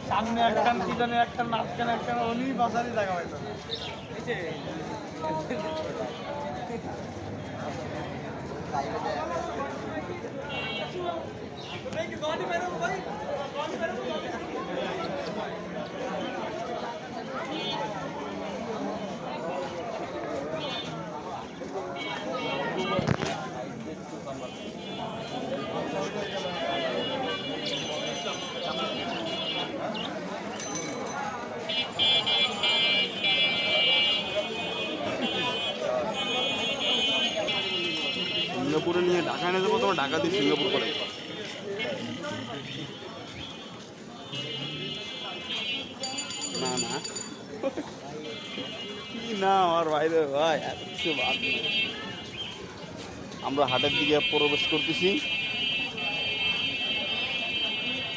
সামনে একটা পিছনে একটা মাঝখানে একটা অনেক বাজারই জায়গা হয়তো সিঙ্গাপুরে নিয়ে ঢাকা এনে যাবো, তোমার ঢাকা দিয়ে সিঙ্গাপুর করে না না কি না আমার বাইরে ভাই এত কিছু বাদ নেই। আমরা হাটের দিকে প্রবেশ করতেছি।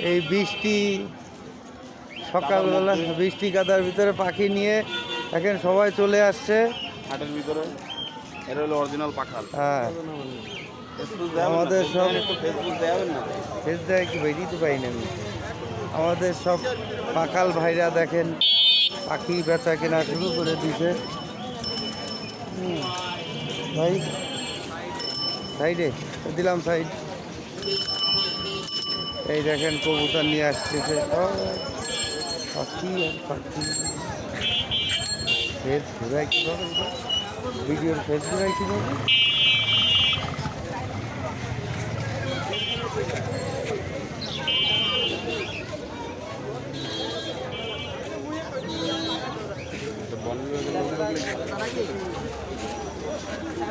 এই বৃষ্টি সকালবেলা বৃষ্টি কাদার ভিতরে পাখি নিয়ে এখন সবাই চলে আসছে হাটের ভিতরে। এটা হলো অরিজিনাল পাখাল। হ্যাঁ আমাদের সব ফেসবুক দেওয়াবেন না, ফেস দেয় কি বেরিয়ে তো পাই না আমি। আমাদের সব পাখাল ভাইরা দেখেন পাখি বেচা কেনা শুরু করে দিছে। ভাই সাইডে দিলাম সাইড। এই দেখেন কবুতর নিয়ে আসতেছে পাখি আর পাখি। ফেস ঘুরাই কীভাবে, ভিডিওর ফেস ঘুরাই কীভাবে?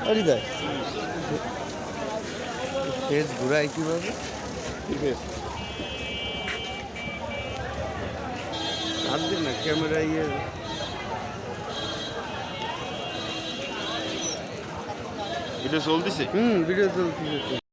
হরিদয় ফেস ঘুরাই কীভাবে? হাত দিন না ক্যামেরা ইয়ে। ভিডিও চলতেছে। ভিডিও চলতেছে।